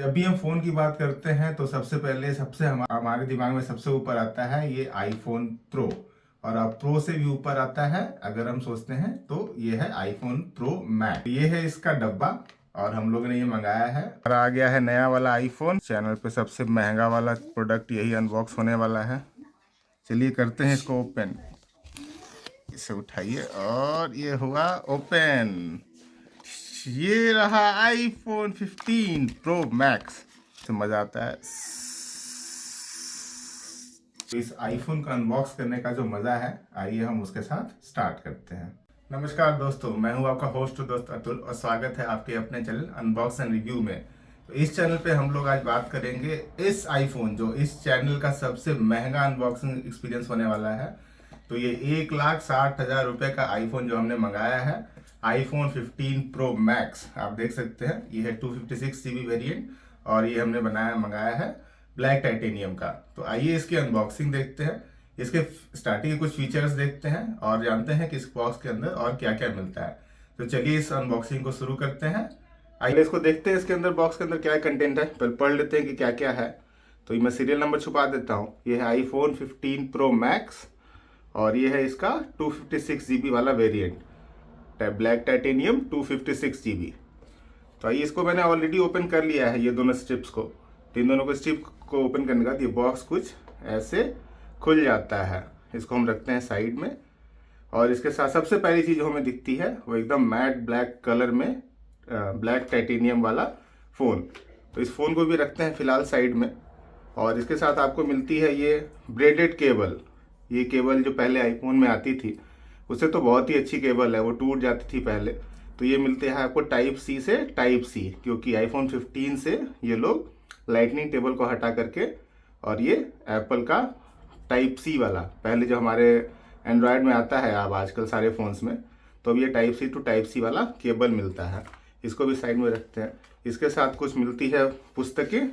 जब भी हम फ़ोन की बात करते हैं तो सबसे पहले हमारे दिमाग में सबसे ऊपर आता है ये आईफोन प्रो। और अब प्रो से भी ऊपर आता है अगर हम सोचते हैं तो ये है आईफोन प्रो मैक्स। ये है इसका डब्बा और हम लोगों ने ये मंगाया है और आ गया है नया वाला आईफोन। चैनल पे सबसे महंगा वाला प्रोडक्ट यही अनबॉक्स होने वाला है। चलिए करते हैं इसको ओपन। इसे उठाइए और ये हुआ ओपन। ये रहा आईफोन 15 प्रो मैक्स। तो मज़ा आता है। तो इस आईफोन का अनबॉक्स करने का जो मज़ा है, आइए हम उसके साथ स्टार्ट करते हैं। नमस्कार दोस्तों, मैं हूं आपका होस्ट दोस्त अतुल और स्वागत है आपके अपने चैनल अनबॉक्स एंड रिव्यू में। तो इस चैनल पे हम लोग आज बात करेंगे इस आईफोन जो इस चैनल का सबसे महंगा अनबॉक्सिंग एक्सपीरियंस होने वाला है। तो ये 1,60,000 रुपये का आईफोन जो हमने मंगाया है, आईफोन 15 प्रो मैक्स। आप देख सकते हैं ये है 256 GB वेरिएंट और ये हमने मंगाया है ब्लैक टाइटेनियम का। तो आइए इसकी अनबॉक्सिंग देखते हैं, इसके स्टार्टिंग के कुछ फीचर्स देखते हैं और जानते हैं कि इस बॉक्स के अंदर और क्या क्या मिलता है। तो चलिए इस अनबॉक्सिंग को शुरू करते हैं। आइए इसको देखते हैं इसके अंदर बॉक्स के अंदर क्या कंटेंट है। पहले पढ़ लेते हैं कि क्या क्या है। तो ये मैं सीरियल नंबर छुपा देता हूँ। ये है आईफोन 15 प्रो मैक्स और ये है इसका 256 GB वाला वेरिएंट, ब्लैक टाइटेनियम 256 GB। तो आइए इसको मैंने ऑलरेडी ओपन कर लिया है, ये दोनों स्ट्रिप्स को। तो इन दोनों को स्ट्रिप को ओपन करने के बाद ये बॉक्स कुछ ऐसे खुल जाता है। इसको हम रखते हैं साइड में और इसके साथ सबसे पहली चीज़ जो हमें दिखती है वो एकदम मैट ब्लैक कलर में ब्लैक टाइटेनियम वाला फ़ोन। तो इस फ़ोन को भी रखते हैं फिलहाल साइड में। और इसके साथ आपको मिलती है ये ब्रेडेड केबल। ये केबल जो पहले आईफोन में आती थी उससे तो बहुत ही अच्छी केबल है, वो टूट जाती थी पहले। तो ये मिलते हैं आपको टाइप सी से टाइप सी, क्योंकि आईफोन 15 से ये लोग लाइटनिंग केबल को हटा करके और ये एप्पल का टाइप सी वाला, पहले जो हमारे एंड्रॉयड में आता है अब आजकल सारे फ़ोन्स में, तो अब ये type C to type C वाला केबल मिलता है। इसको भी साइड में रखते हैं। इसके साथ कुछ मिलती है पुस्तकें,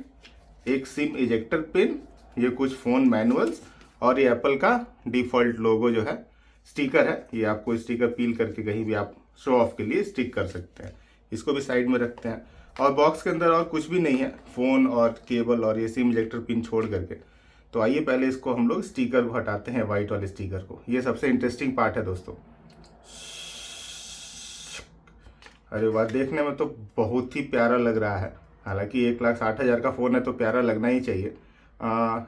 एक सिम इजेक्टर पिन, ये कुछ फ़ोन मैनुअल्स और ये एप्पल का डिफ़ॉल्ट लोगो जो है स्टिकर है। ये आपको स्टिकर पील करके कहीं भी आप शो ऑफ के लिए स्टिक कर सकते हैं। इसको भी साइड में रखते हैं। और बॉक्स के अंदर और कुछ भी नहीं है, फ़ोन और केबल और ये सिम इजेक्टर पिन छोड़ करके। तो आइए पहले इसको हम लोग स्टिकर को हटाते हैं, वाइट वाले स्टिकर को। ये सबसे इंटरेस्टिंग पार्ट है दोस्तों। अरे वाह, देखने में तो बहुत ही प्यारा लग रहा है। हालांकि 1,60,000 का फ़ोन है तो प्यारा लगना ही चाहिए।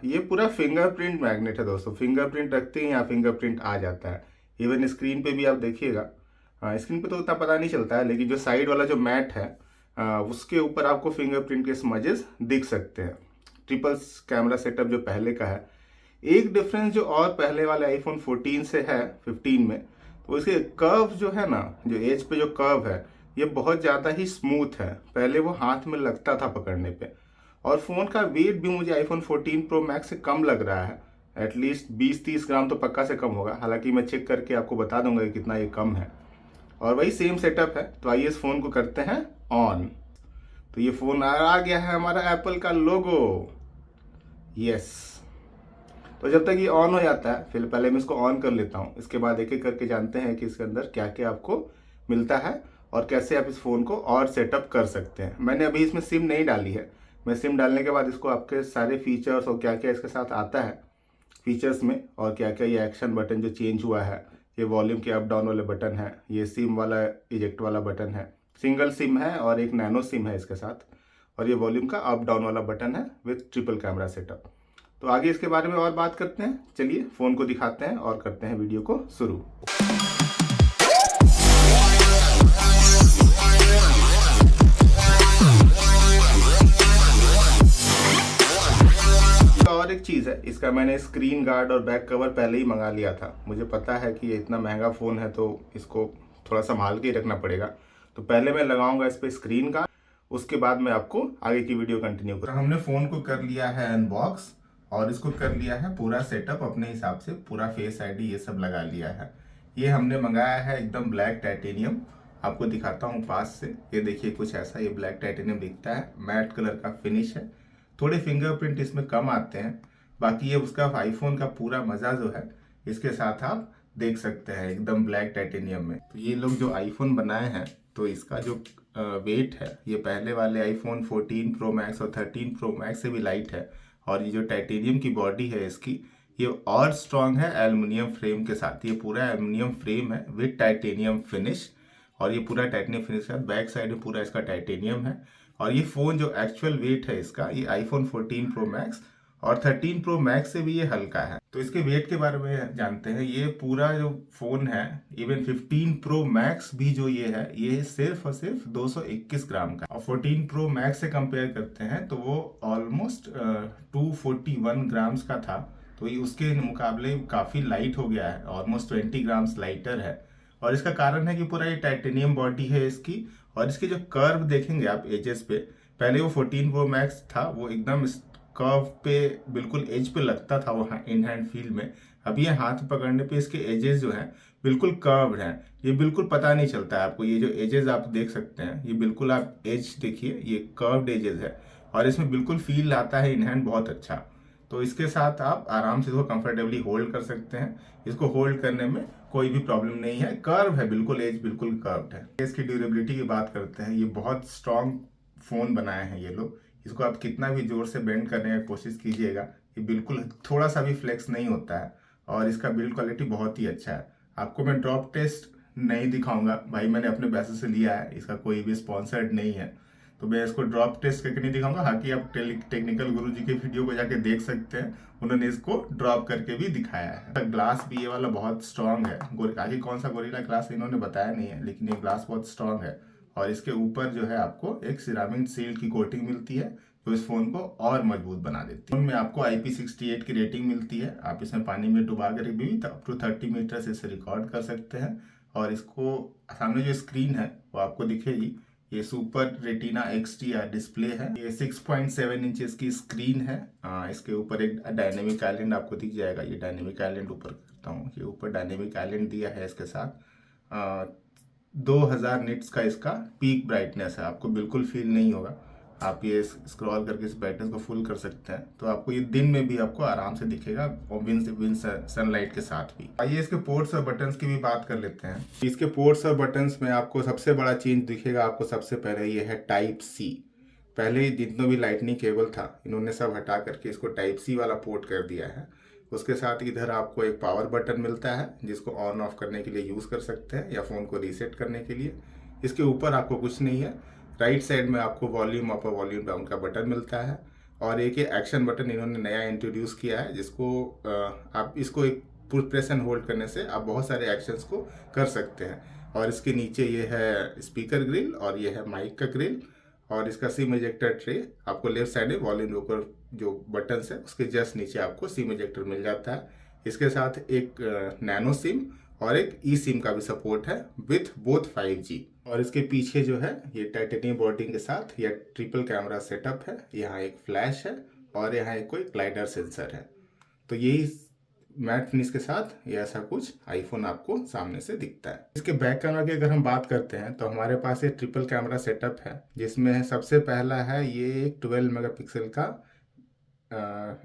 ये पूरा फिंगरप्रिंट मैग्नेट है दोस्तों। फिंगरप्रिंट रखते हैं या फिंगरप्रिंट आ जाता है। इवन स्क्रीन पे भी आप देखिएगा, स्क्रीन पे तो उतना पता नहीं चलता है, लेकिन जो साइड वाला जो मैट है उसके ऊपर आपको फिंगरप्रिंट के स्मजेस दिख सकते हैं। ट्रिपल कैमरा सेटअप जो पहले का है। एक डिफरेंस जो और पहले वाले आईफोन 14 से है 15 में, तो इसके कर्व जो है ना, जो एज पे जो कर्व है ये बहुत ज़्यादा ही स्मूथ है। पहले वो हाथ में लगता था पकड़ने पे। और फ़ोन का वेट भी मुझे आईफोन 14 प्रो मैक्स से कम लग रहा है। एटलीस्ट 20-30 ग्राम तो पक्का से कम होगा। हालांकि मैं चेक करके आपको बता दूंगा कि कितना ये कम है। और वही सेम सेटअप है। तो आइए इस फ़ोन को करते हैं ऑन। तो ये फ़ोन आ गया है हमारा एप्पल का लोगो। यस। तो जब तक ये ऑन हो जाता है, फिर पहले मैं इसको ऑन कर लेता हूँ। इसके बाद एक एक करके जानते हैं कि इसके अंदर क्या क्या आपको मिलता है और कैसे आप इस फ़ोन को और सेटअप कर सकते हैं। मैंने अभी इसमें सिम नहीं डाली है। मैं सिम डालने के बाद इसको आपके सारे फीचर्स और क्या क्या इसके साथ आता है फीचर्स में, और क्या क्या ये एक्शन बटन जो चेंज हुआ है, ये वॉल्यूम के अप डाउन वाले बटन है, ये सिम वाला इजेक्ट वाला बटन है, सिंगल सिम है और एक नैनो सिम है इसके साथ, और ये वॉल्यूम का अप डाउन वाला बटन है विथ ट्रिपल कैमरा सेटअप। तो आगे इसके बारे में और बात करते हैं। चलिए फ़ोन को दिखाते हैं और करते हैं वीडियो को शुरू। और एक चीज़ है, इसका मैंने स्क्रीन गार्ड और बैक कवर पहले ही मंगा लिया था। मुझे पता है कि ये इतना महंगा फ़ोन है तो इसको थोड़ा संभाल के ही रखना पड़ेगा। तो पहले मैं लगाऊंगा इस पर स्क्रीन गार्ड, उसके बाद मैं आपको आगे की वीडियो कंटिन्यू करूँ। हमने फ़ोन को कर लिया है अनबॉक्स और इसको कर लिया है पूरा सेटअप अपने हिसाब से, पूरा फेस आईडी ये सब लगा लिया है। ये हमने मंगाया है एकदम ब्लैक टाइटेनियम। आपको दिखाता हूँ पास से। ये देखिए कुछ ऐसा ये ब्लैक टाइटेनियम दिखता है, मैट कलर का फिनिश है। थोड़े फिंगरप्रिंट इसमें कम आते हैं, बाकी ये उसका आईफोन का पूरा मज़ा जो है इसके साथ आप देख सकते हैं एकदम ब्लैक टाइटेनियम में। तो ये लोग जो आईफोन बनाए हैं तो इसका जो वेट है ये पहले वाले आईफोन 14 प्रो मैक्स और 13 प्रो मैक्स से भी लाइट है। और ये जो टाइटेनियम की बॉडी है इसकी, ये और स्ट्रांग है एल्युमिनियम फ्रेम के साथ। ये पूरा एल्युमिनियम फ्रेम है विद टाइटेनियम फिनिश, और ये पूरा टाइटेनियम फिनिश है। बैक साइड में पूरा इसका टाइटेनियम है। और ये फ़ोन जो एक्चुअल वेट है इसका, ये आईफोन 14 प्रो मैक्स और 13 प्रो मैक्स से भी ये हल्का है। तो इसके वेट के बारे में जानते हैं। ये पूरा जो फ़ोन है, इवन 15 प्रो मैक्स भी जो ये है, ये सिर्फ और सिर्फ 221 ग्राम का। और 14 प्रो मैक्स से कंपेयर करते हैं तो वो ऑलमोस्ट 241 ग्राम्स का था। तो ये उसके मुकाबले काफ़ी लाइट हो गया है, ऑलमोस्ट 20 ग्राम्स लाइटर है। और इसका कारण है कि पूरा ये टाइटेनियम बॉडी है इसकी। और इसके जो कर्व देखेंगे आप एजेस पे, पहले वो 14 प्रो मैक्स था वो एकदम कर्व पे बिल्कुल एज पे लगता था वो इन हैंड फील में। अभी ये हाथ पकड़ने पे इसके एजेस जो हैं बिल्कुल कर्व्ड हैं। ये बिल्कुल पता नहीं चलता है आपको। ये जो एजेस आप देख सकते हैं, ये बिल्कुल आप एज देखिए, ये कर्व्ड एजेस है और इसमें बिल्कुल फील आता है इन हैंड बहुत अच्छा। तो इसके साथ आप आराम से इसको कंफर्टेबली होल्ड कर सकते हैं। इसको होल्ड करने में कोई भी प्रॉब्लम नहीं है। कर्व है बिल्कुल, एज बिल्कुल कर्व्ड है। इसकी ड्यूरेबिलिटी की बात करते हैं। ये बहुत स्ट्रांग फ़ोन बनाए हैं ये लोग। इसको आप कितना भी जोर से बेंड करने की कोशिश कीजिएगा, ये बिल्कुल थोड़ा सा भी फ्लेक्स नहीं होता है। और इसका बिल्ड क्वालिटी बहुत ही अच्छा है। आपको मैं ड्रॉप टेस्ट नहीं दिखाऊंगा भाई, मैंने अपने पैसे से लिया है, इसका कोई भी स्पॉन्सर्ड नहीं है, तो मैं इसको ड्रॉप टेस्ट करके नहीं दिखाऊंगा। हालांकि आप टेक्निकल गुरु जी के वीडियो को जाके देख सकते हैं, उन्होंने इसको ड्रॉप करके भी दिखाया है। ग्लास भी ये वाला बहुत स्ट्रांग है। आगे कौन सा गोरिल्ला ग्लास इन्होंने बताया नहीं है, लेकिन ये ग्लास बहुत स्ट्रांग है। और इसके ऊपर जो है आपको एक सिरामिक सील की कोटिंग मिलती है जो इस फोन को और मजबूत बना देती है। फोन में आपको IP68 की रेटिंग मिलती है। आप इसमें पानी में डुबा कर भी अप टू 30 मीटर से इसे रिकॉर्ड कर सकते हैं। और इसको सामने जो स्क्रीन है वो आपको दिखेगी, ये सुपर रेटिना XDR डिस्प्ले है। ये 6.7 इंचेस की स्क्रीन है। इसके ऊपर एक डायनेमिक आइलैंड आपको दिख जाएगा। ये डायनेमिक आइलैंड ऊपर करता हूँ, ये ऊपर डायनेमिक आइलैंड दिया है इसके साथ। 2000 निट्स का इसका पीक ब्राइटनेस है। आपको बिल्कुल फील नहीं होगा। आप ये स्क्रॉल करके इस ब्राइटनेस को फुल कर सकते हैं, तो आपको ये दिन में भी आपको आराम से दिखेगा, और विन सनलाइट के साथ भी। आइए इसके पोर्ट्स और बटन्स की भी बात कर लेते हैं। इसके पोर्ट्स और बटन्स में आपको सबसे बड़ा चेंज दिखेगा आपको सबसे पहले, ये है Type-C। पहले जितना भी लाइटनिंग केबल था इन्होंने सब हटा करके इसको Type-C वाला पोर्ट कर दिया है। उसके साथ इधर आपको एक पावर बटन मिलता है जिसको ऑन ऑफ करने के लिए यूज़ कर सकते हैं, या फ़ोन को रीसेट करने के लिए। इसके ऊपर आपको कुछ नहीं है। राइट साइड में आपको वॉल्यूम अप और वॉल्यूम डाउन का बटन मिलता है। और एक एक्शन बटन इन्होंने नया इंट्रोड्यूस किया है, जिसको आप इसको एक प्रेस एंड होल्ड करने से आप बहुत सारे एक्शंस को कर सकते हैं। और इसके नीचे ये है स्पीकर ग्रिल और ये है माइक का ग्रिल। और इसका सिम इजेक्टर ट्रे आपको लेफ्ट साइड में वॉल्यूम रोकर जो बटन है उसके जस्ट नीचे आपको सिम इजेक्टर मिल जाता है। इसके साथ एक नैनो सिम और एक ई सिम का भी सपोर्ट है विथ बोथ 5G। और इसके पीछे जो है ये टाइटेनियम बॉन्डिंग के साथ यह ट्रिपल कैमरा सेटअप है। यहाँ एक फ्लैश है और यहाँ एक कोई ग्लाइडर सेंसर है। तो यही मैट फिनिश के साथ ये ऐसा कुछ आईफोन आपको सामने से दिखता है। इसके बैक कैमरा की अगर हम बात करते हैं तो हमारे पास ये ट्रिपल कैमरा सेटअप है, जिसमें सबसे पहला है ये एक 12 मेगापिक्सल का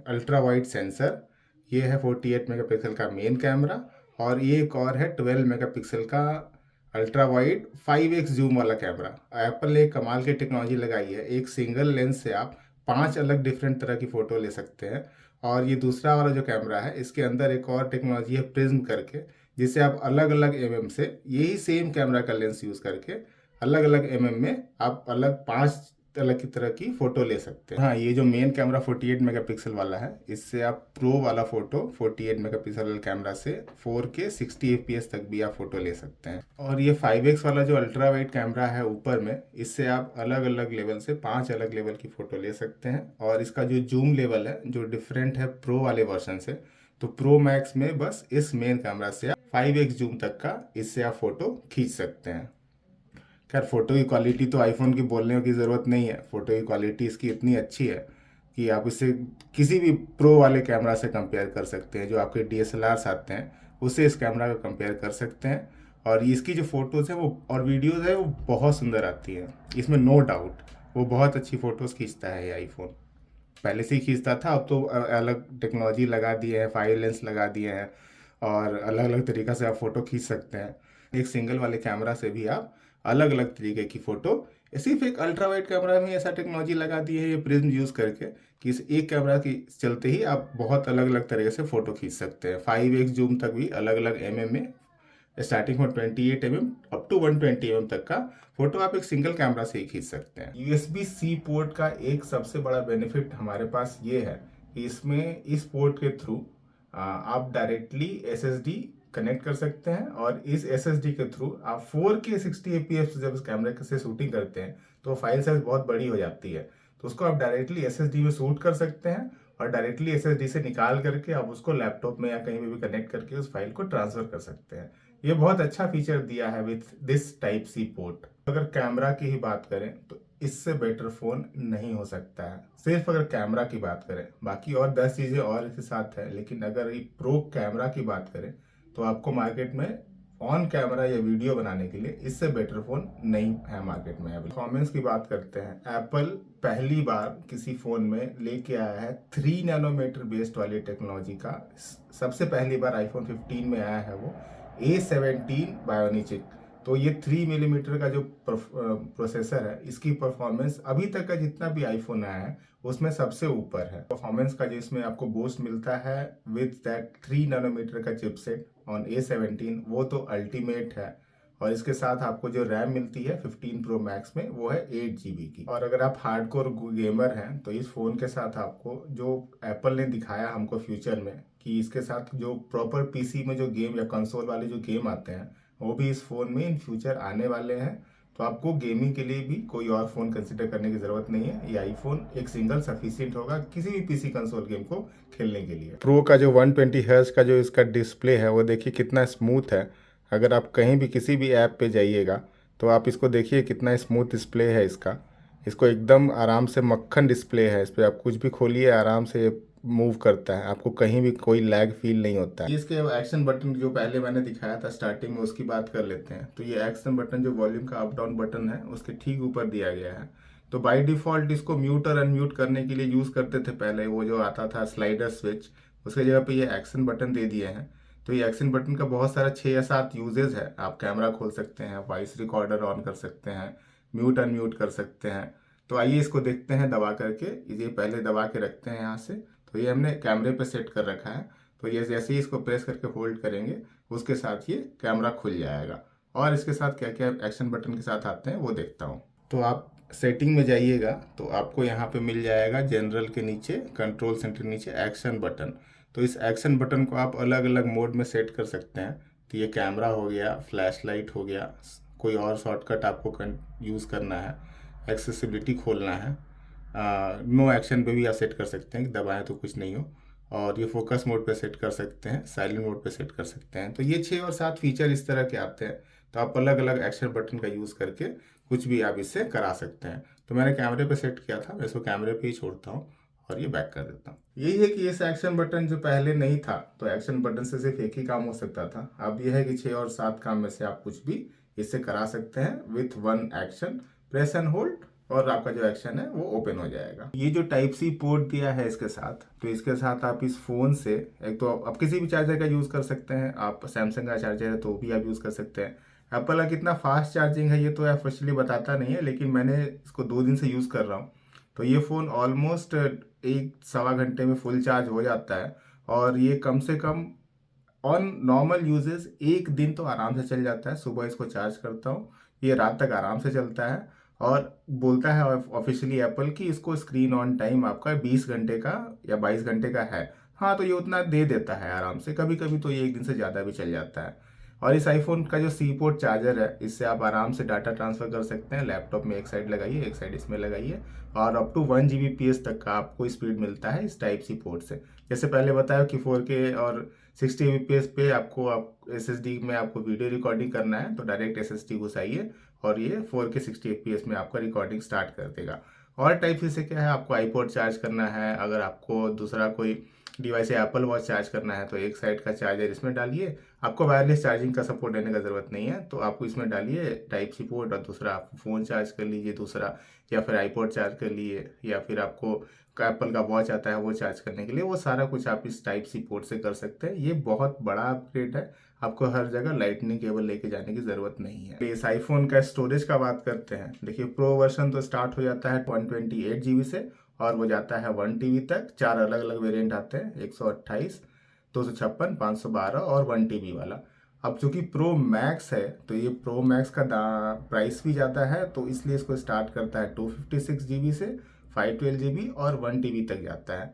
अल्ट्रा वाइड सेंसर। ये है 48 मेगापिक्सल का मेन कैमरा, और ये एक और है 12 मेगापिक्सल का अल्ट्रा वाइड 5x जूम वाला कैमरा। एप्पल ने एक कमाल की टेक्नोलॉजी लगाई है, एक सिंगल लेंस से आप 5 अलग डिफरेंट तरह की फ़ोटो ले सकते हैं। और ये दूसरा वाला जो कैमरा है इसके अंदर एक और टेक्नोलॉजी है प्रिज्म करके, जिससे आप अलग अलग mm से यही सेम कैमरा का लेंस यूज़ करके अलग अलग mm में आप अलग 5 अलग की तरह की फ़ोटो ले सकते हैं। हाँ, ये जो मेन कैमरा 48 मेगापिक्सल वाला है, इससे आप प्रो वाला फ़ोटो 48 मेगापिक्सल कैमरा से 4K 60 fps तक भी आप फ़ोटो ले सकते हैं। और ये 5x वाला जो अल्ट्रा वाइड कैमरा है ऊपर में, इससे आप अलग अलग लेवल से 5 अलग लेवल की फ़ोटो ले सकते हैं। और इसका जो जूम लेवल है जो डिफरेंट है प्रो वाले वर्जन से, तो प्रो मैक्स में बस इस मेन कैमरा से आप 5x जूम तक का इससे आप फ़ोटो खींच सकते हैं। खैर, फ़ोटो की क्वालिटी तो आईफोन की बोलने की ज़रूरत नहीं है। फ़ोटो की क्वालिटी इसकी इतनी अच्छी है कि आप इसे किसी भी प्रो वाले कैमरा से कंपेयर कर सकते हैं। जो आपके DSLRs आते हैं उससे इस कैमरा को कंपेयर कर सकते हैं। और इसकी जो फ़ोटोज़ हैं वो और वीडियोज़ है वो बहुत सुंदर आती हैं, इसमें नो डाउट। वो बहुत अच्छी फ़ोटोज़ खींचता है ये आईफोन। पहले से ही खींचता था, अब तो अलग टेक्नोलॉजी लगा दिए हैं, 5 लेंस लगा दिए हैं, और अलग अलग तरीक़ा से आप फ़ोटो खींच सकते हैं। एक सिंगल वाले कैमरा से भी आप अलग अलग तरीके की फ़ोटो सिर्फ एक अल्ट्रा वाइड कैमरा में ऐसा टेक्नोलॉजी लगा दी है ये प्रिज्म यूज़ करके कि इस एक कैमरा की चलते ही आप बहुत अलग अलग तरीके से फ़ोटो खींच सकते हैं। 5x जूम तक भी अलग अलग में, स्टार्टिंग फ्रॉम 28 अप टू 120 तक का फोटो आप एक सिंगल कैमरा से ही खींच सकते हैं। USB-C पोर्ट का एक सबसे बड़ा बेनिफिट हमारे पास ये है कि इसमें इस पोर्ट के थ्रू आप डायरेक्टली SSD कनेक्ट कर सकते हैं और इस SSD के थ्रू आप 4K 60 fps जब इस कैमरे से शूटिंग करते हैं तो फाइल साइज बहुत बड़ी हो जाती है, तो उसको आप डायरेक्टली SSD में शूट कर सकते हैं और डायरेक्टली SSD से निकाल करके आप उसको लैपटॉप में या कहीं भी कनेक्ट करके उस फाइल को ट्रांसफर कर सकते हैं। ये बहुत अच्छा फीचर दिया है with this type C port. अगर कैमरा की ही बात करें तो इससे बेटर फोन नहीं हो सकता है, सिर्फ अगर कैमरा की बात करें। बाकी और 10 चीजें और इसके साथ है, लेकिन अगर ये प्रो कैमरा की बात करें तो आपको मार्केट में ऑन कैमरा या वीडियो बनाने के लिए इससे बेटर फोन नहीं है मार्केट में। परफॉर्मेंस की बात करते हैं, एप्पल पहली बार किसी फोन में लेके आया है 3 नैनोमीटर बेस्ड वाली टेक्नोलॉजी का। सबसे पहली बार आईफोन 15 में आया है वो A17 बायोनिक चिप। तो ये 3 मिलीमीटर का जो प्रोसेसर है, इसकी परफॉर्मेंस अभी तक का जितना भी आईफोन आया है उसमें सबसे ऊपर है। परफॉर्मेंस का जो इसमें आपको बूस्ट मिलता है विद दैट 3 नैनोमीटर का चिपसेट ऑन A17, वो तो अल्टीमेट है। और इसके साथ आपको जो रैम मिलती है 15 प्रो मैक्स में वो है 8 GB की। और अगर आप हार्डकोर गेमर हैं तो इस फ़ोन के साथ आपको जो एप्पल ने दिखाया हमको फ्यूचर में कि इसके साथ जो प्रॉपर पीसी में जो गेम या कंसोल वाले जो गेम आते हैं वो भी इस फ़ोन में इन फ्यूचर आने वाले हैं। तो आपको गेमिंग के लिए भी कोई और फ़ोन कंसिडर करने की ज़रूरत नहीं है, ये आईफोन एक सिंगल सफिशिएंट होगा किसी भी पीसी कंसोल गेम को खेलने के लिए। प्रो का जो 120 हर्ट्ज का जो इसका डिस्प्ले है वो देखिए कितना स्मूथ है। अगर आप कहीं भी किसी भी ऐप पे जाइएगा तो आप इसको देखिए कितना स्मूथ डिस्प्ले है इसका। इसको एकदम आराम से मक्खन डिस्प्ले है, इस पर आप कुछ भी खोलिए आराम से मूव करता है, आपको कहीं भी कोई लैग फील नहीं होता है। इसके एक्शन बटन जो पहले मैंने दिखाया था स्टार्टिंग में उसकी बात कर लेते हैं। तो ये एक्शन बटन जो वॉल्यूम का अप डाउन बटन है उसके ठीक ऊपर दिया गया है। तो बाय डिफॉल्ट इसको म्यूट और अनम्यूट करने के लिए यूज़ करते थे पहले, वो जो आता था स्लाइडर स्विच, उसके जगह पे ये एक्शन बटन दे दिए हैं। तो ये एक्शन बटन का बहुत सारा 6 या 7 यूजेज है। आप कैमरा खोल सकते हैं, वॉइस रिकॉर्डर ऑन कर सकते हैं, म्यूट अनम्यूट कर सकते हैं। तो आइए इसको देखते हैं दबा करके। ये पहले दबा के रखते हैं यहाँ से। तो ये हमने कैमरे पे सेट कर रखा है। तो ये जैसे ही इसको प्रेस करके होल्ड करेंगे उसके साथ ये कैमरा खुल जाएगा। और इसके साथ क्या क्या एक्शन बटन के साथ आते हैं वो देखता हूँ। तो आप सेटिंग में जाइएगा तो आपको यहाँ पे मिल जाएगा जनरल के नीचे, कंट्रोल सेंटर नीचे एक्शन बटन। तो इस एक्शन बटन को आप अलग अलग मोड में सेट कर सकते हैं। तो ये कैमरा हो गया, फ्लैश लाइट हो गया, कोई और शॉर्टकट आपको यूज़ करना है, एक्सेसिबिलिटी खोलना है, नो एक्शन पे भी आप सेट कर सकते हैं कि दबाएं तो कुछ नहीं हो। और ये फोकस मोड पे सेट कर सकते हैं, साइलेंट मोड पे सेट कर सकते हैं। तो ये 6 और 7 फीचर इस तरह के आते हैं। तो आप अलग अलग एक्शन बटन का यूज़ करके कुछ भी आप इससे करा सकते हैं। तो मैंने कैमरे पे सेट किया था, मैं इसको कैमरे पे ही छोड़ता हूँ और ये बैक कर देता हूँ। यही है कि इस एक्शन बटन जो पहले नहीं था, तो एक्शन बटन से सिर्फ एक ही काम हो सकता था। अब यह है कि 6 और 7 काम में से आप कुछ भी इससे करा सकते हैं with one action, press and hold, और आपका जो एक्शन है वो ओपन हो जाएगा। ये जो टाइप सी पोर्ट दिया है इसके साथ, तो इसके साथ आप इस फोन से एक तो आप किसी भी चार्जर का यूज़ कर सकते हैं। आप सैमसंग का चार्जर है तो भी आप यूज़ कर सकते हैं। एप्पल का कितना फास्ट चार्जिंग है ये तो ऑफिशियली बताता नहीं है, लेकिन मैंने इसको 2 दिन से यूज़ कर रहा हूँ। तो ये फ़ोन ऑलमोस्ट 1-1.25 में फुल चार्ज हो जाता है। और ये कम से कम ऑन नॉर्मल यूजेस 1 दिन तो आराम से चल जाता है। सुबह इसको चार्ज करता हूँ, ये रात तक आराम से चलता है। और बोलता है ऑफिशियली एप्पल की इसको स्क्रीन ऑन टाइम आपका 20 घंटे का या 22 घंटे का है। हाँ, तो ये उतना दे देता है आराम से। कभी कभी तो ये 1 दिन से ज़्यादा भी चल जाता है। और इस आईफोन का जो सी पोर्ट चार्जर है, इससे आप आराम से डाटा ट्रांसफर कर सकते हैं। लैपटॉप में एक साइड लगाइए, एक साइड इसमें लगाइए, और अप टू 1 Gbps तक का आपको स्पीड मिलता है इस टाइप सी पोर्ट से। जैसे पहले बताया कि 4K और 60 Mbps पे आपको SSD में आपको वीडियो रिकॉर्डिंग करना है तो डायरेक्ट SSD घुसाइए और ये 4K 60 FPS में आपका रिकॉर्डिंग स्टार्ट कर देगा। और टाइप सी से क्या है, आपको आईपॉड चार्ज करना है, अगर आपको दूसरा कोई डिवाइस या एप्पल वॉच चार्ज करना है तो एक साइड का चार्जर इसमें डालिए। आपको वायरलेस चार्जिंग का सपोर्ट लेने का ज़रूरत नहीं है, तो आपको इसमें डालिए टाइप सी पोर्ट, और दूसरा आप फ़ोन चार्ज कर लीजिए दूसरा, या फिर आईपॉड चार्ज कर लिए, या फिर आपको एप्पल का वॉच आता है वो चार्ज करने के लिए, वो सारा कुछ आप इस टाइप सी पोर्ट से कर सकते हैं। ये बहुत बड़ा अपग्रेड है, आपको हर जगह लाइटनिंग केबल लेके जाने की ज़रूरत नहीं है। इस आईफोन का स्टोरेज का बात करते हैं। देखिए प्रो वर्जन तो स्टार्ट हो जाता है 128 GB से, और वो जाता है 1 TB तक। 4 अलग अलग वेरिएंट आते हैं, 128, 256, 512 और 1 TB वाला। अब चूंकि प्रो मैक्स है तो ये प्रो मैक्स का प्राइस भी ज़्यादा है, तो इसलिए इसको स्टार्ट करता है 256 GB से, 512 GB और 1 TB तक जाता है।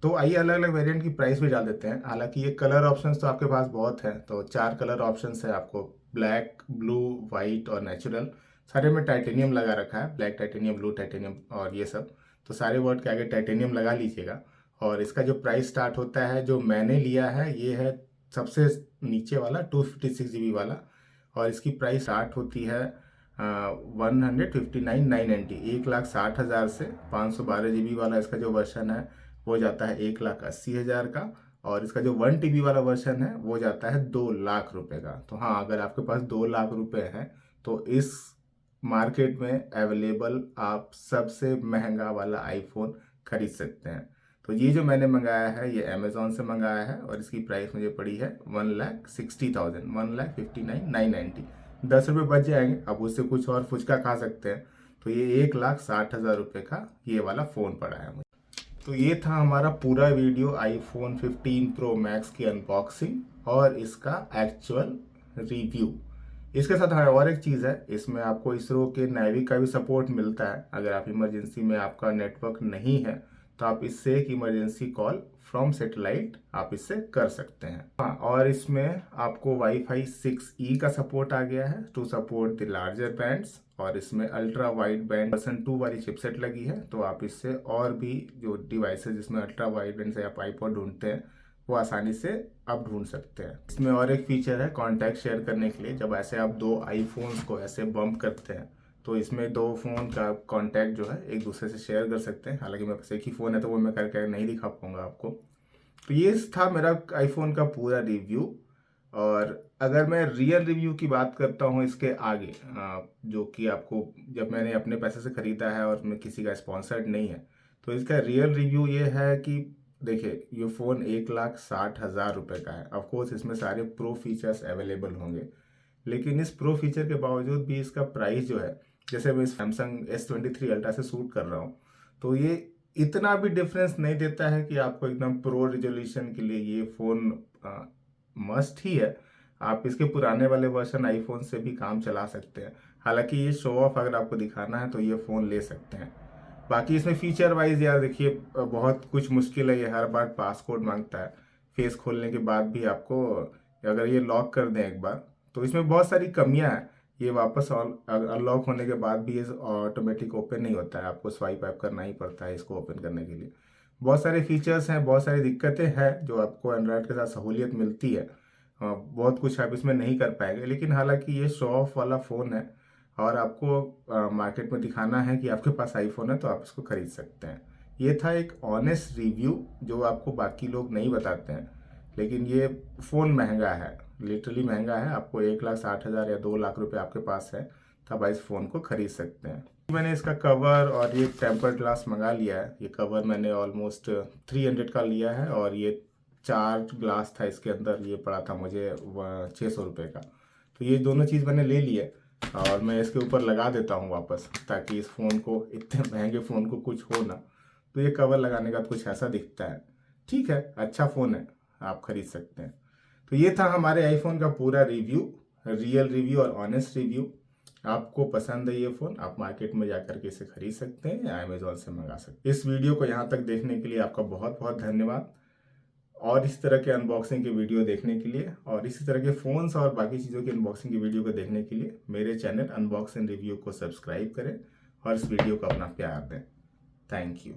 तो आइए अलग अलग वेरिएंट की प्राइस भी डाल देते हैं। हालांकि ये कलर ऑप्शंस तो आपके पास बहुत हैं, तो 4 कलर ऑप्शंस है आपको, ब्लैक, ब्लू, वाइट और नेचुरल। सारे में टाइटेनियम लगा रखा है, ब्लैक टाइटेनियम, ब्लू टाइटेनियम और ये सब। तो सारे वर्ड के आगे टाइटेनियम लगा लीजिएगा। और इसका जो प्राइस स्टार्ट होता है, जो मैंने लिया है ये है सबसे नीचे वाला 256 GB वाला, और इसकी प्राइस स्टार्ट होती है 159,990, 1,60,000 से। 512 GB वाला इसका जो वर्जन है वो जाता है 1,80,000 का, और इसका जो 1 TB वाला वर्जन है वो जाता है 2 लाख रुपए का। तो हाँ, अगर आपके पास 2 लाख रुपए हैं तो इस मार्केट में अवेलेबल आप सबसे महंगा वाला आईफोन खरीद सकते हैं। तो ये जो मैंने मंगाया है ये अमेजोन से मंगाया है, और इसकी प्राइस मुझे पड़ी है 1,60,000, 1,59,990। 10 रुपये बच जाएंगे, अब उससे कुछ और फुचका खा सकते हैं। तो ये 1,60,000 रुपये का ये वाला फ़ोन पड़ा है मुझे। तो ये था हमारा पूरा वीडियो आईफोन 15 प्रो मैक्स की अनबॉक्सिंग और इसका एक्चुअल रिव्यू। इसके साथ हाँ और एक चीज़ है, इसमें आपको इसरो के नेवी का भी सपोर्ट मिलता है। अगर आप इमरजेंसी में आपका नेटवर्क नहीं है तो आप इससे एक इमरजेंसी कॉल फ्रॉम सैटेलाइट आप इससे कर सकते हैं। हाँ, और इसमें आपको वाईफाई 6E का सपोर्ट आ गया है to support the larger bands, और इसमें अल्ट्रा वाइड बैंड वर्जन 2 वाली चिपसेट लगी है। तो आप इससे और भी जो डिवाइसेस जिसमें अल्ट्रा वाइड बैंड से आप आईपॉड ढूंढते हैं वो आसानी से आप ढूंढ सकते हैं। इसमें और एक फीचर है कॉन्टैक्ट शेयर करने के लिए। जब ऐसे आप दो आईफोन्स को ऐसे बम्प करते हैं तो इसमें दो फ़ोन का कॉन्टैक्ट जो है एक दूसरे से शेयर कर सकते हैं। हालांकि मेरे पास एक ही फ़ोन है तो वो मैं करके नहीं दिखा पाऊंगा आपको। तो ये था मेरा आईफोन का पूरा रिव्यू। और अगर मैं रियल रिव्यू की बात करता हूँ इसके आगे, जो कि आपको जब मैंने अपने पैसे से ख़रीदा है और मैं किसी का स्पॉन्सर्ड नहीं है, तो इसका रियल रिव्यू ये है कि देखिए ये फ़ोन 1,60,000 रुपये का है। ऑफकोर्स इसमें सारे प्रो फीचर्स अवेलेबल होंगे, लेकिन इस प्रो फीचर के बावजूद भी इसका प्राइस जो है, जैसे मैं सैमसंग S23 अल्ट्रा से शूट कर रहा हूँ, तो ये इतना भी डिफरेंस नहीं देता है कि आपको एकदम प्रो रिजोल्यूशन के लिए ये फ़ोन मस्ट ही है। आप इसके पुराने वाले वर्जन आईफोन से भी काम चला सकते हैं। हालांकि ये शो ऑफ अगर आपको दिखाना है तो ये फ़ोन ले सकते हैं। बाकी इसमें फीचर वाइज यार देखिए बहुत कुछ मुश्किल है। ये हर बार पासकोड मांगता है, फेस खोलने के बाद भी आपको अगर ये लॉक कर दें एक बार तो इसमें बहुत सारी कमियां हैं। ये वापस अनलॉक होने के बाद भी ये ऑटोमेटिक ओपन नहीं होता है, आपको स्वाइप ऐप करना ही पड़ता है इसको ओपन करने के लिए। बहुत सारे फीचर्स हैं, बहुत सारी दिक्कतें हैं जो आपको एंड्रॉयड के साथ सहूलियत मिलती है। बहुत कुछ आप इसमें नहीं कर पाएंगे, लेकिन हालांकि ये शो ऑफ वाला फ़ोन है और आपको मार्केट में दिखाना है कि आपके पास आईफोन है तो आप इसको खरीद सकते हैं। ये था एक ऑनेस्ट रिव्यू जो आपको बाकी लोग नहीं बताते हैं। लेकिन ये फ़ोन महंगा है, लिटरली महंगा है। आपको 1,60,000 या 2 लाख रुपए आपके पास है तब आप इस फ़ोन को खरीद सकते हैं। मैंने इसका कवर और ये टेम्पर ग्लास मंगा लिया है। ये कवर मैंने ऑलमोस्ट 300 का लिया है, और ये 4 ग्लास था इसके अंदर, ये पड़ा था मुझे 600 रुपये का। तो ये दोनों चीज़ मैंने ले लिए और मैं इसके ऊपर लगा देता हूँ वापस, ताकि इस फ़ोन को, इतने महंगे फ़ोन को कुछ हो ना। तो ये कवर लगाने का कुछ ऐसा दिखता है। ठीक है, अच्छा फ़ोन है, आप खरीद सकते हैं। तो ये था हमारे आईफोन का पूरा रिव्यू, रियल रिव्यू और ऑनेस्ट रिव्यू। आपको पसंद है ये फ़ोन, आप मार्केट में जाकर के इसे खरीद सकते हैं या अमेजोन से मंगा सकते हैं। इस वीडियो को यहाँ तक देखने के लिए आपका बहुत बहुत धन्यवाद। और इस तरह के अनबॉक्सिंग की वीडियो देखने के लिए और इसी तरह के फ़ोन्स और बाकी चीज़ों की अनबॉक्सिंग की वीडियो को देखने के लिए मेरे चैनल अनबॉक्सिंग रिव्यू को सब्सक्राइब करें और इस वीडियो को अपना प्यार दें। Thank you.